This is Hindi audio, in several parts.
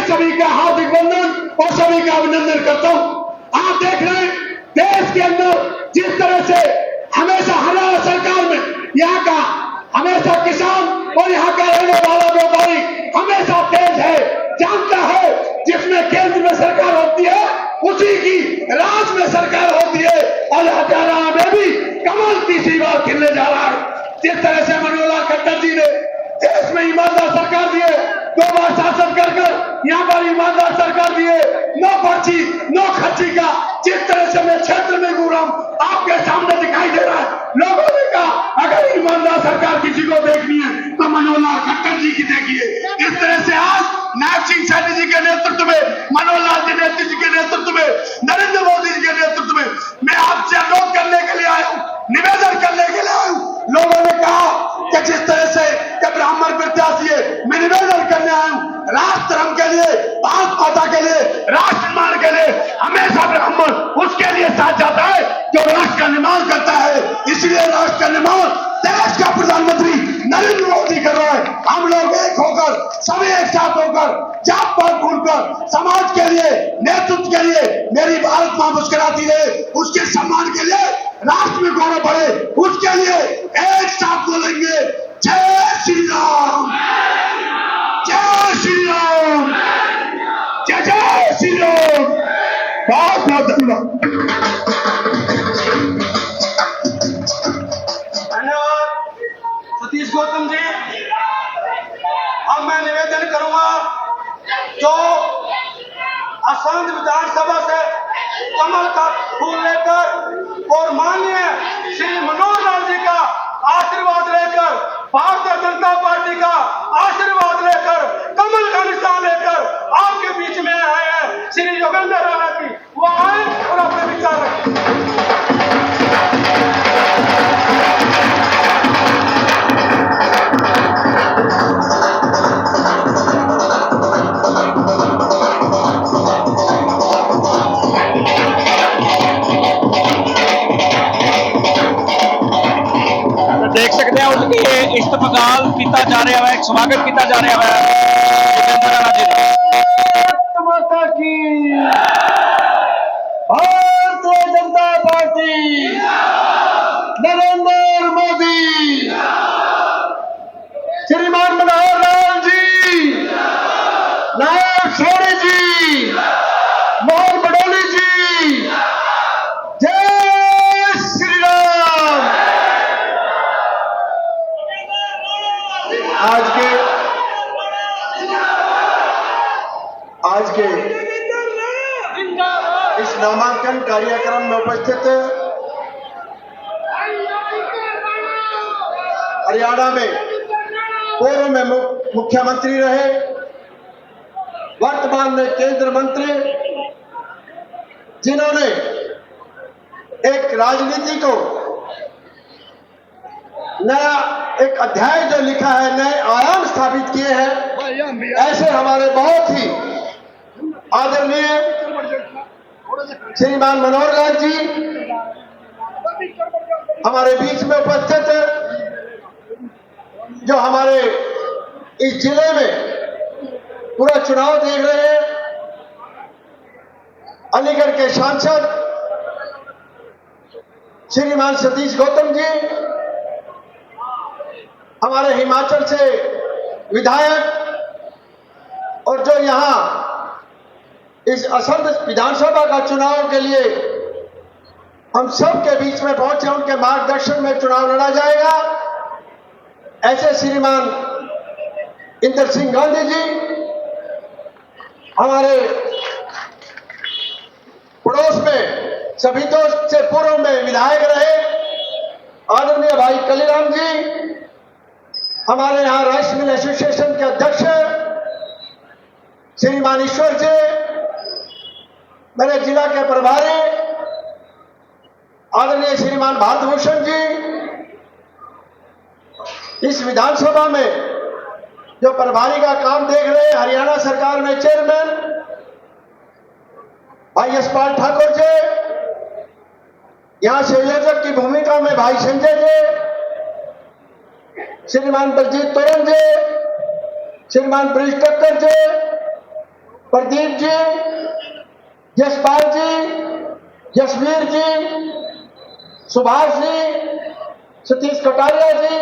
सभी का हार्दिक वंदन और सभी का अभिनंदन करता हूं। आप देख रहे हैं देश के अंदर जिस तरह से हमेशा हरियाणा सरकार में यहाँ का हमेशा किसान और यहाँ का रहने वाला व्यापारी हमेशा तेज है, जानता है जिसमें केंद्र में सरकार होती है उसी की राज्य में सरकार होती है और हरियाणा में भी कमल तीसरी बार खिलने जा रहा है। जिस तरह से मनोहर लाल खट्टर जी ने देश में ईमानदार सरकार दिए, 2 बार शासन कर यहाँ पर ईमानदार सरकार दिए, नो पर्ची नो खर्ची का जिस तरह से मैं क्षेत्र में घूरा आपके सामने दिखाई दे रहा है। लोगों ने कहा अगर ईमानदार सरकार किसी को देखनी है तो मनोहर लाल खट्टर जी की देखिए। इस तरह से आज नायब सिंह सैनी जी के नेतृत्व में, मनोहर लाल जी के नेतृत्व में, नरेंद्र मोदी जी के नेतृत्व में मैं आपसे अनुरोध करने के लिए आया हूँ, निवेदन करने के लिए आया हूँ। लोगों ने कहा कि जिस तरह से ब्राह्मण प्रत्याशी है, मैं निवेदन करने आया हूँ राष्ट्र धर्म के लिए, भारत माता के लिए, राष्ट्र निर्माण के लिए हमेशा ब्राह्मण उसके लिए साथ जाता है जो राष्ट्र का निर्माण करता है। इसलिए राष्ट्र का निर्माण देश का प्रधानमंत्री नरेंद्र मोदी कर रहा है। हम लोग एक होकर, सभी एक साथ होकर, जात पात भूलकर समाज के लिए, नेतृत्व के लिए, मेरी भारत मां मुस्कुराती रहे, उसके सम्मान के लिए, राष्ट्र में गौरव बढ़े, उसके लिए एक साथ बोलेंगे जय श्री राम, जय श्री राम, जय जय श्री राम। बहुत बहुत धन्यवाद। सतीश गौतम जी, अब मैं निवेदन करूंगा जो असंध विधानसभा से कमल का फूल लेकर और माननीय श्री मनोहर लाल जी का आशीर्वाद लेकर, भारतीय जनता पार्टी का आशीर्वाद लेकर, कमल का निशान लेकर आपके बीच में आए हैं श्री योगेंद्र राणा जी, वो आए और अपने विचार रखें। देख सकते हैं उनकी इस्तफाल किया जा रहा है, स्वागत किया जा रहा है योगेंद्र राणा जी का। माता की भारतीय जनता पार्टी, नरेंद्र मोदी, श्रीमान मनोहर लाल जी, नायब सैनी जी, मोहन बडोली जी, जय श्री राम। आज के इस नामांकन कार्यक्रम में उपस्थित हरियाणा में पूर्व में मुख्यमंत्री रहे, वर्तमान में केंद्र मंत्री, जिन्होंने एक राजनीति को नया एक अध्याय जो लिखा है, नए आयाम स्थापित किए हैं, ऐसे हमारे बहुत ही आदरणीय श्रीमान मनोहर लाल जी हमारे बीच में उपस्थित, जो हमारे इस जिले में पूरा चुनाव देख रहे हैं, अलीगढ़ के सांसद श्रीमान सतीश गौतम जी, हमारे हिमाचल से विधायक, और जो यहाँ इस असंध विधानसभा का चुनाव के लिए हम सब के बीच में पहुंचे, उनके मार्गदर्शन में चुनाव लड़ा जाएगा, ऐसे श्रीमान इंद्र सिंह गांधी जी, हमारे पड़ोस में सभी दोस्त से पूर्व में विधायक रहे आदरणीय भाई कलीराम जी, हमारे यहाँ राइस मिल एसोसिएशन के अध्यक्ष श्रीमान ईश्वर जी, मेरे जिला के प्रभारी आदरणीय श्रीमान भारत भूषण जी, इस विधानसभा में जो प्रभारी का काम देख रहे हैं हरियाणा सरकार में चेयरमैन भाई यशपाल ठाकुर जी, यहां संयोजक की भूमिका में भाई संजय जी, श्रीमान बलजीत तोरण जी, श्रीमान ब्रिज टक्कर जी, प्रदीप जी, यशपाल जी, यशवीर जी, सुभाष जी, सतीश कटारिया जी,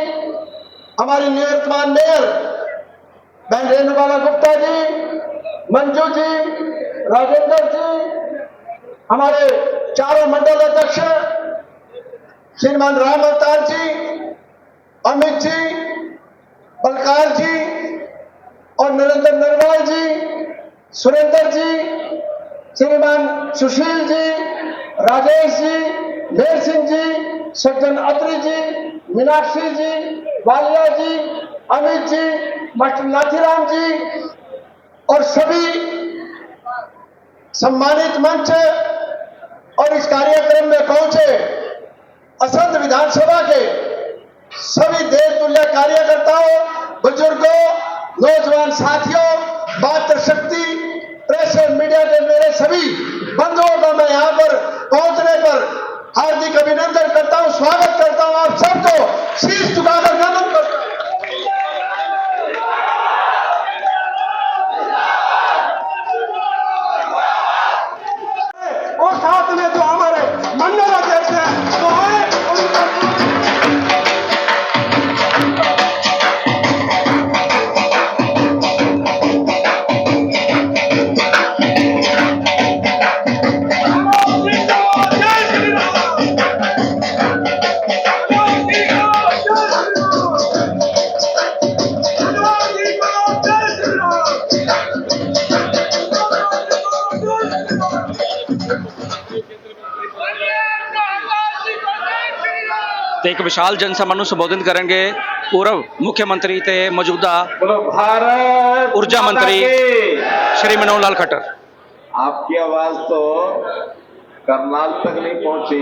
हमारी निवर्तमान मेयर बहन रेणुबाला गुप्ता जी, मंजू जी, राजेंद्र जी, हमारे चारों मंडल अध्यक्ष श्रीमान राम अवतार जी, अमित जी, बलकार जी और नरेंद्र नरवाल जी, सुरेंद्र जी, श्रीमान सुशील जी, राजेश जी, मेहर सिंह जी, सज्जन अत्री जी, मीनाक्षी जी, वालिया जी, अमित जी, मास्टर नाथीराम जी और सभी सम्मानित मंच और इस कार्यक्रम में पहुंचे असंध विधानसभा के सभी देश तुल्य कार्यकर्ताओं, बुजुर्गों, नौजवान साथियों, मातृशक्ति, प्रेस और मीडिया के मेरे सभी बंधुओं का मैं यहाँ पर पहुंचने पर हार्दिक अभिनंदन करता हूँ, स्वागत करता हूँ। आप सबको शीश झुकाकर नमन करता हूँ। और साथ में जो हमारे मंडल अध्यक्ष हैं तो है ਤੇ ਇੱਕ ਵਿਸ਼ਾਲ ਜਨ ਸਭਾ ਨੂੰ ਸੰਬੋਧਨ ਕਰਨਗੇ पूर्व मुख्यमंत्री ते मौजूदा बोलो भारत ऊर्जा माता मंत्री की। श्री मनोहर लाल खट्टर। आपकी आवाज तो करनाल तक नहीं पहुंची,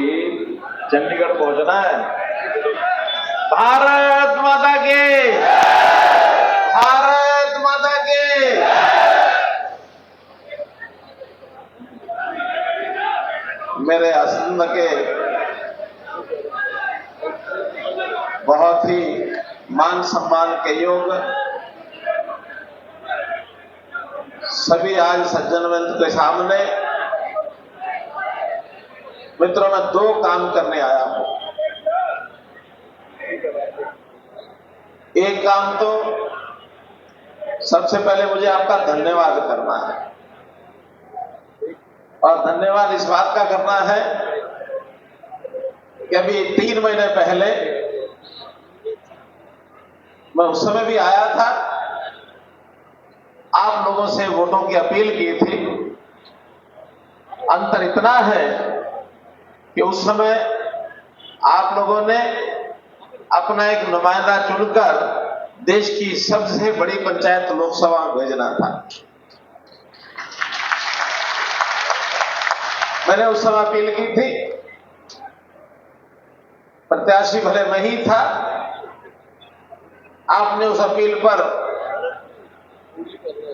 चंडीगढ़ पहुंचना है। भारत माता के, भारत माता के। मेरे असम के बहुत ही मान सम्मान के योग सभी आज सज्जन मंच के सामने मित्रों, मैं दो काम करने आया हूं। एक काम तो सबसे पहले मुझे आपका धन्यवाद करना है, और धन्यवाद इस बात का करना है कि अभी 3 महीने पहले मैं उस समय भी आया था, आप लोगों से वोटों की अपील की थी। अंतर इतना है कि उस समय आप लोगों ने अपना एक नुमाइंदा चुनकर देश की सबसे बड़ी पंचायत लोकसभा में भेजना था। मैंने उस समय अपील की थी, प्रत्याशी भले मैं ही था, आपने उस अपील पर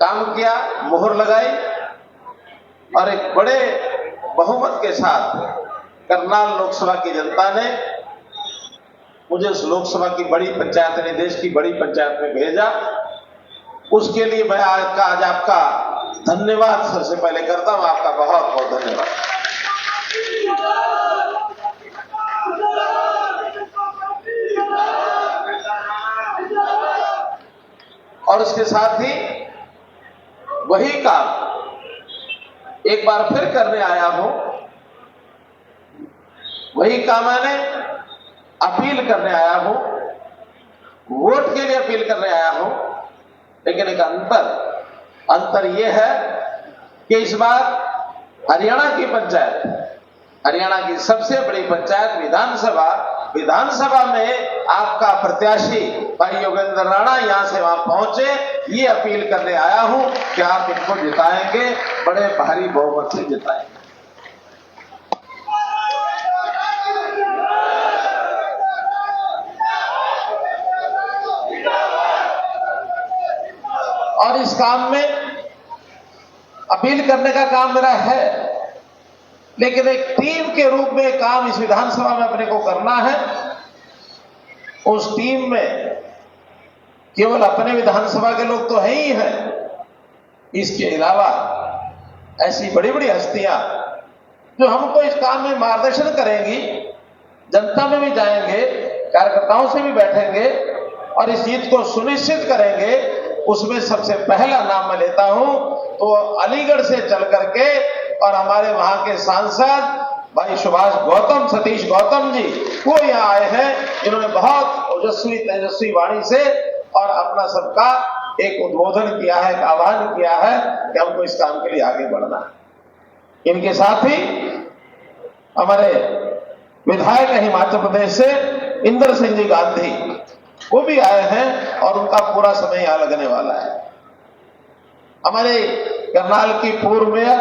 काम किया, मोहर लगाई, और एक बड़े बहुमत के साथ करनाल लोकसभा की जनता ने मुझे उस लोकसभा की बड़ी पंचायत ने देश की बड़ी पंचायत में भेजा। उसके लिए मैं आज आपका धन्यवाद सबसे पहले करता हूं। आपका बहुत बहुत धन्यवाद। और उसके साथ ही वही काम एक बार फिर करने आया हूं। वही काम मैंने अपील करने आया हूं, वोट के लिए अपील करने आया हूं। लेकिन एक अंतर यह है कि इस बार हरियाणा की पंचायत, हरियाणा की सबसे बड़ी पंचायत विधानसभा में आपका प्रत्याशी भाई योगेंद्र राणा यहां से वहां पहुंचे, ये अपील करने आया हूं कि आप इनको जिताएंगे, बड़े भारी बहुमत से जिताएंगे। और इस काम में अपील करने का काम मेरा है, लेकिन एक टीम के रूप में काम इस विधानसभा में अपने को करना है। उस टीम में केवल अपने विधानसभा के लोग तो है ही हैं, इसके अलावा ऐसी बड़ी बड़ी हस्तियां जो हमको इस काम में मार्गदर्शन करेंगी, जनता में भी जाएंगे, कार्यकर्ताओं से भी बैठेंगे और इस जीत को सुनिश्चित करेंगे, उसमें सबसे पहला नाम मैं लेता हूं तो अलीगढ़ से चल करके और हमारे वहां के सांसद भाई सुभाष गौतम, सतीश गौतम जी, वो यहाँ आए हैं। इन्होंने बहुत ओजस्वी तेजस्वी वाणी से और अपना सबका एक उद्बोधन किया है, एक आह्वान किया है कि हमको इस काम के लिए आगे बढ़ना है। इनके साथ ही हमारे विधायक है हिमाचल प्रदेश से इंदर सिंह जी गांधी, वो भी आए हैं और उनका पूरा समय यहां लगने वाला है। हमारे करनाल की पूर्व मेयर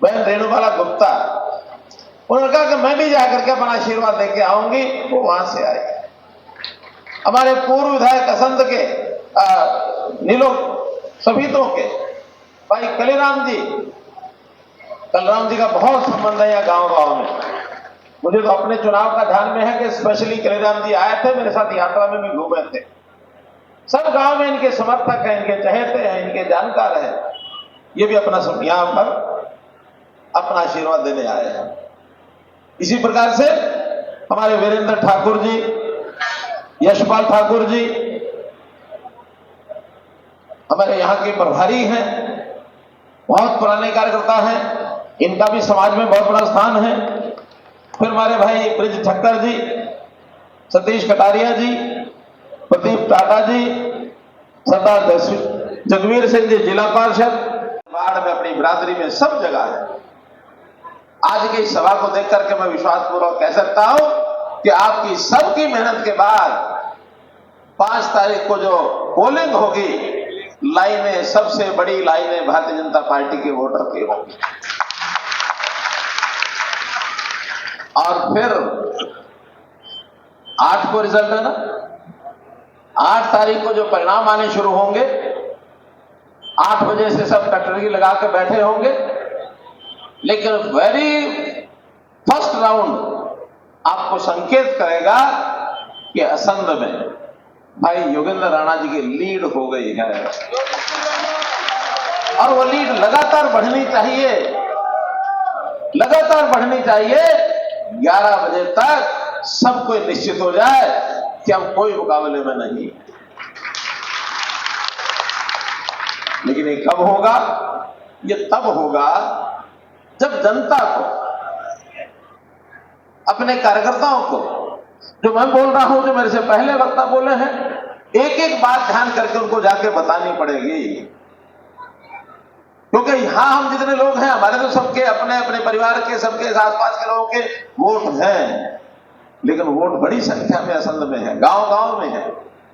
बहन रेणुबाला गुप्ता, उन्होंने कहा कि मैं भी जाकर के अपना आशीर्वाद देके आऊंगी, वो वहां से आए। हमारे पूर्व विधायक असंध के नीलो सभीतों के भाई कलीराम जी का बहुत संबंध है यहाँ गांव में। मुझे तो अपने चुनाव का ध्यान में है कि स्पेशली कलीराम जी आए थे, मेरे साथ यात्रा में भी घूमे थे। सब गांव में इनके समर्थक हैं, इनके चहेते हैं, इनके जानकार हैं। ये भी अपना सब यहां पर अपना आशीर्वाद देने आए हैं। इसी प्रकार से हमारे वीरेंद्र ठाकुर जी, यशपाल ठाकुर जी हमारे यहाँ के प्रभारी हैं, बहुत पुराने कार्यकर्ता हैं, इनका भी समाज में बहुत बड़ा स्थान है। फिर हमारे भाई ब्रिज ठक्कर जी, सतीश कटारिया जी, प्रदीप टाटा जी, सरदार जगवीर सिंह जी जिला पार्षद, बाढ़ में अपनी बिरादरी में सब जगह है। आज की इस सभा को देख करके मैं विश्वासपूर्वक कह सकता हूं कि आपकी सबकी मेहनत के बाद 5 तारीख को जो पोलिंग होगी, लाइनें, सबसे बड़ी लाइनें भारतीय जनता पार्टी के वोटर की होंगी। और फिर 8 को रिजल्ट है ना, 8 तारीख को जो परिणाम आने शुरू होंगे, 8 बजे से सब कटोरी लगा के बैठे होंगे। लेकिन वेरी फर्स्ट राउंड आपको संकेत करेगा कि असंध में भाई योगेंद्र राणा जी की लीड हो गई है और वो लीड लगातार बढ़नी चाहिए, लगातार बढ़नी चाहिए। 11 बजे तक सब कोई निश्चित हो जाए कि हम कोई मुकाबले में नहीं। लेकिन ये कब होगा? ये तब होगा जब जनता को, अपने कार्यकर्ताओं को, जो मैं बोल रहा हूं, जो मेरे से पहले वक्ता बोले हैं, एक एक बात ध्यान करके उनको जाके बतानी पड़ेगी। क्योंकि यहां हम जितने लोग हैं, हमारे तो सबके अपने अपने परिवार के, सबके आसपास के लोगों के वोट हैं, लेकिन वोट बड़ी संख्या में असंध में है, गांव गांव में है।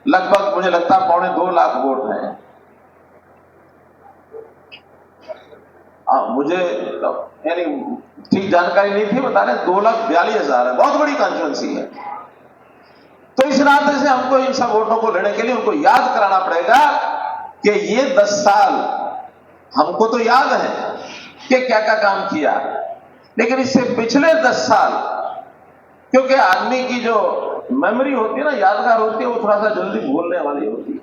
लगभग मुझे लगता है 2.25 लाख वोट हैं। मुझे यानी ठीक जानकारी नहीं थी, बता रहे 2,42,000 है, बहुत बड़ी कॉन्स्टिट्यूएंसी है। तो इस नाते से हमको इन सब वोटों को लेने के लिए उनको याद कराना पड़ेगा कि ये 10 साल हमको तो याद है कि क्या क्या काम किया, लेकिन इससे पिछले 10 साल, क्योंकि आदमी की जो मेमोरी होती है ना, यादगार होती है, वो थोड़ा सा जल्दी भूलने वाली होती है।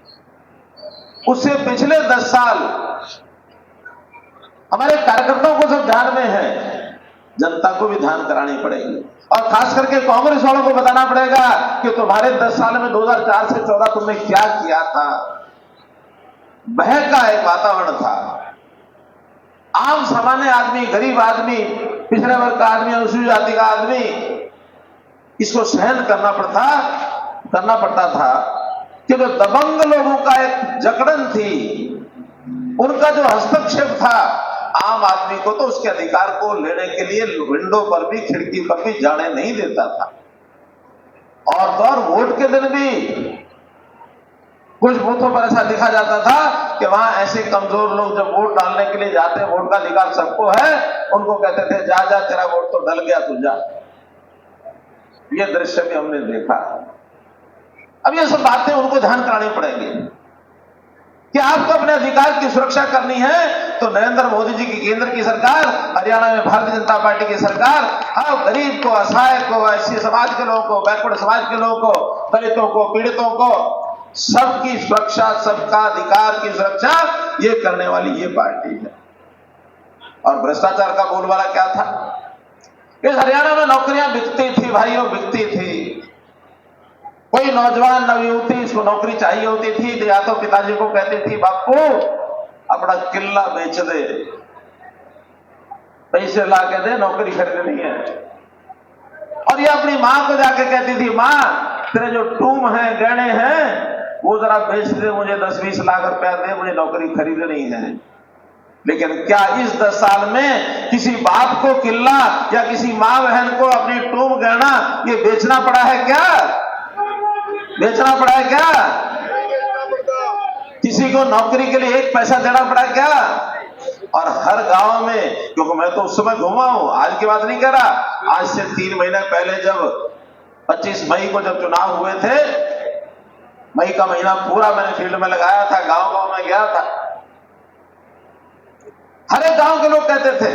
उससे पिछले 10 साल हमारे कार्यकर्ताओं को सब ध्यान में है, जनता को भी ध्यान करानी पड़ेगी। और खास करके कांग्रेस वालों को बताना पड़ेगा कि तुम्हारे 10 साल में 2004 से 14 तुमने क्या किया था। बहक का एक वातावरण था, आम सामान्य आदमी, गरीब आदमी, पिछड़े वर्ग का आदमी, अनुसूचित जाति का आदमी इसको सहन करना पड़ता था कि जो दबंग लोगों का एक जकड़न थी, उनका जो हस्तक्षेप था, आम आदमी को तो उसके अधिकार को लेने के लिए विंडो पर भी, खिड़की पर भी जाने नहीं देता था। और तो और वोट के दिन भी कुछ बूथों पर ऐसा देखा जाता था कि वहां ऐसे कमजोर लोग जब वोट डालने के लिए जाते, वोट का अधिकार सबको है, उनको कहते थे जा जा तेरा वोट तो डल गया, तू जा। ये दृश्य भी हमने देखा। अब ये सब बातें उनको ध्यान करानी पड़ेगी कि आपको अपने अधिकार की सुरक्षा करनी है तो नरेंद्र मोदी जी की केंद्र की सरकार, हरियाणा में भारतीय जनता पार्टी की सरकार हर गरीब को, असहाय को, ऐसे समाज के लोगों को, बैकवर्ड समाज के लोगों को, दलितों को, पीड़ितों को, सबकी सुरक्षा, सबका अधिकार की सुरक्षा ये करने वाली ये पार्टी है। और भ्रष्टाचार का बोलबाला क्या था? इस हरियाणा में नौकरियां बिकती थी भाइयों, बिकती थी। कोई नौजवान नवयुवती इसको नौकरी चाहिए होती थी तो या तो पिताजी को कहती थी बापू अपना किला बेच दे, पैसे ला के दे, नौकरी खरीदनी है। और ये अपनी मां को जाके कहती थी मां तेरे जो टूम है, गहने हैं, वो जरा बेच दे, मुझे 10-20 लाख रुपया दे, मुझे नौकरी खरीदनी है। लेकिन क्या इस 10 साल में किसी बाप को किला या किसी मां बहन को अपनी टूम गहना ये बेचना पड़ा है क्या? बेचना पड़ा है क्या? किसी को नौकरी के लिए 1 पैसा देना पड़ा है क्या? और हर गांव में, क्योंकि मैं तो उस समय घूमा हूं, आज की बात नहीं कर रहा, आज से 3 महीने पहले जब 25 मई को जब चुनाव हुए थे, मई का महीना पूरा मैंने फील्ड में लगाया था, गांव-गांव में गया था। हर एक गांव के लोग कहते थे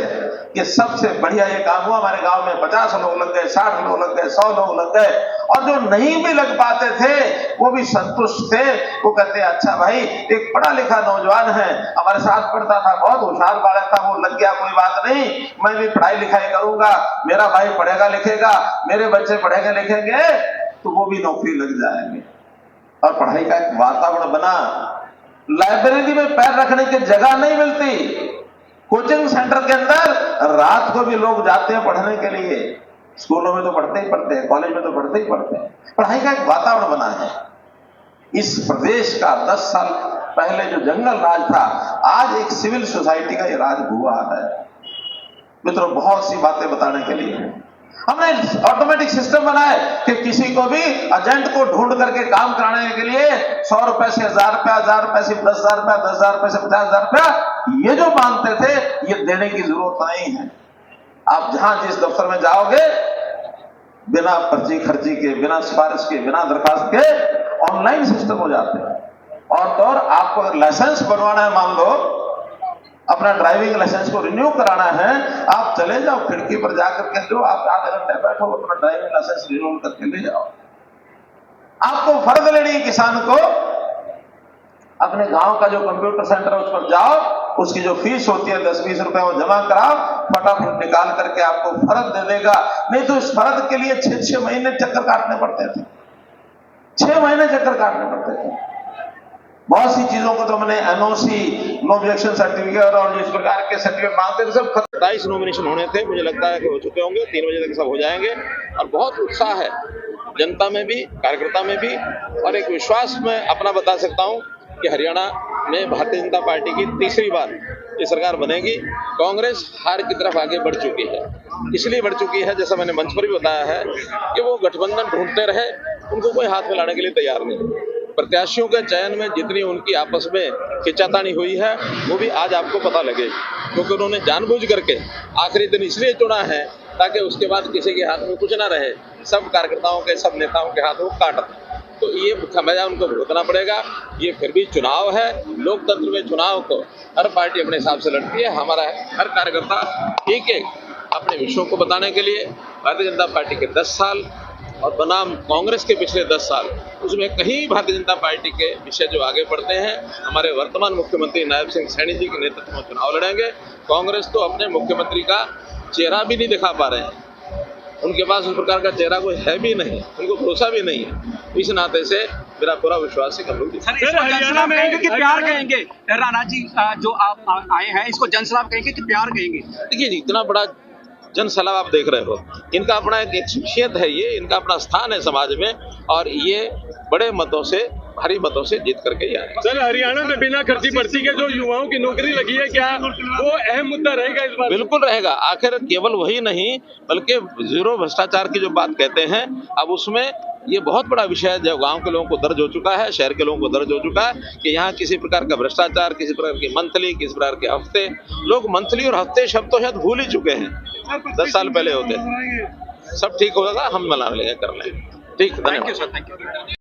कि सबसे बढ़िया ये काम हुआ, हमारे गांव में 50 लोग लग गए, 60 लोग लग गए, 100 लोग लग गए। और जो नहीं भी लग पाते थे वो भी संतुष्ट थे। वो कहते अच्छा भाई एक पढ़ा लिखा नौजवान है, हमारे साथ पढ़ता था, बहुत होशियार बालक था, वो लग गया, कोई बात नहीं, मैं भी पढ़ाई लिखाई करूंगा, मेरा भाई पढ़ेगा लिखेगा, मेरे बच्चे पढ़ेंगे लिखेंगे तो वो भी नौकरी लग जाएंगे। और पढ़ाई का एक वातावरण बना। लाइब्रेरी में पैर रखने की जगह नहीं मिलती, कोचिंग सेंटर के अंदर रात को भी लोग जाते हैं पढ़ने के लिए। स्कूलों में तो पढ़ते ही पढ़ते हैं, कॉलेज में तो पढ़ते ही पढ़ते हैं। पढ़ाई का एक वातावरण बना है। इस प्रदेश का 10 साल पहले जो जंगल राज था, आज एक सिविल सोसाइटी का ये राज हुआ है। मित्रों, बहुत सी बातें बताने के लिए हमने ऑटोमेटिक सिस्टम बनाया कि किसी को भी एजेंट को ढूंढ करके काम कराने के लिए 100 रुपए से 1000 रुपया, 1000 रुपए से 10,000 रुपया, 10,000 रुपए से 50,000 रुपया, ये जो मांगते थे ये देने की जरूरत नहीं है। आप जहां जिस दफ्तर में जाओगे, बिना पर्ची खर्ची के, बिना सिफारिश के, बिना दरखास्त के ऑनलाइन सिस्टम हो जाते हैं। और तो और आपको अगर लाइसेंस बनवाना है, मान लो अपना ड्राइविंग लाइसेंस को रिन्यू कराना है, आप चले जाओ खिड़की पर जाकर के लो, आप आधे घंटे बैठो, अपना ड्राइविंग लाइसेंस रिन्यू करके ले जाओ। आपको फर्ज लेनी है किसान को, अपने गांव का जो कंप्यूटर सेंटर है उस पर जाओ, उसकी जो फीस होती है 10-20 रुपए वो जमा कराओ, फटाफट निकाल करके आपको फर्ज दे देगा। नहीं तो इस फर्ज के लिए 6-6 महीने चक्कर काटने पड़ते थे, 6 महीने चक्कर काटने पड़ते थे। बहुत सी चीजों को तो हमने एनओसी, नो ऑब्जेक्शन सर्टिफिकेट और जिस प्रकार के सर्टिफिकेट मांगते थे सब 27 नॉमिनेशन होने थे, मुझे लगता है कि हो चुके होंगे, 3 बजे तक सब हो जाएंगे। और बहुत उत्साह है जनता में भी, कार्यकर्ता में भी, और एक विश्वास मैं अपना बता सकता हूं कि हरियाणा में भारतीय जनता पार्टी की तीसरी बार ये सरकार बनेगी। कांग्रेस हार की तरफ आगे बढ़ चुकी है, इसलिए बढ़ चुकी है, जैसा मैंने मंच पर भी बताया है, कि वो गठबंधन ढूंढते रहे, उनको कोई हाथ में लाने के लिए तैयार नहीं। प्रत्याशियों के चयन में जितनी उनकी आपस में खिंचातानी हुई है वो भी आज आपको पता लगे, क्योंकि उन्होंने जानबूझ करके आखिरी दिन इसलिए चुना है ताकि उसके बाद किसी के हाथ में कुछ ना रहे, सब कार्यकर्ताओं के, सब नेताओं के हाथ वो काट दें। तो ये खमियाजा उनको भुगतना पड़ेगा। ये फिर भी चुनाव है, लोकतंत्र में चुनाव को हर पार्टी अपने हिसाब से लड़ती है। हमारा हर कार्यकर्ता एक अपने विषयों को बताने के लिए भारतीय जनता पार्टी के 10 साल और बनाम कांग्रेस के पिछले 10 साल, उसमें कहीं भारतीय जनता पार्टी के विषय जो आगे बढ़ते हैं। हमारे वर्तमान मुख्यमंत्री नायब सिंह सैनी जी के नेतृत्व में चुनाव लड़ेंगे। कांग्रेस तो अपने मुख्यमंत्री का चेहरा भी नहीं दिखा पा रहे हैं, उनके पास उस प्रकार का चेहरा कोई है भी नहीं, उनको भरोसा भी नहीं है। इस नाते से मेरा पूरा विश्वास है कि हम लोग जनसलाब कहेंगे कि प्यार कहेंगे, राणा जी जो आप आए हैं इसको जनसलाब कहेंगे कि प्यार कहेंगे? देखिए, इतना बड़ा जन सलाब आप देख रहे हो, इनका अपना एक शख्सियत है, ये इनका अपना स्थान है समाज में, और ये बड़े मतों से, भारी मतों से जीत करके ही आए। सर, हरियाणा में बिना खर्ची पर्ची के जो युवाओं की नौकरी लगी है, क्या वो अहम मुद्दा रहेगा इस बार? बिल्कुल रहेगा। आखिर केवल वही नहीं बल्कि जीरो भ्रष्टाचार की जो बात कहते हैं, अब उसमें ये बहुत बड़ा विषय है जो गांव के लोगों को दर्ज हो चुका है, शहर के लोगों को दर्ज हो चुका है कि यहाँ किसी प्रकार का भ्रष्टाचार, किसी प्रकार की मंथली, किसी प्रकार के हफ्ते, लोग मंथली और हफ्ते शब्द तो शायद भूल ही चुके हैं, 10 साल पहले होते। सब ठीक होगा, हम बना लेंगे, कर लेंगे। ठीक, धन्यवाद।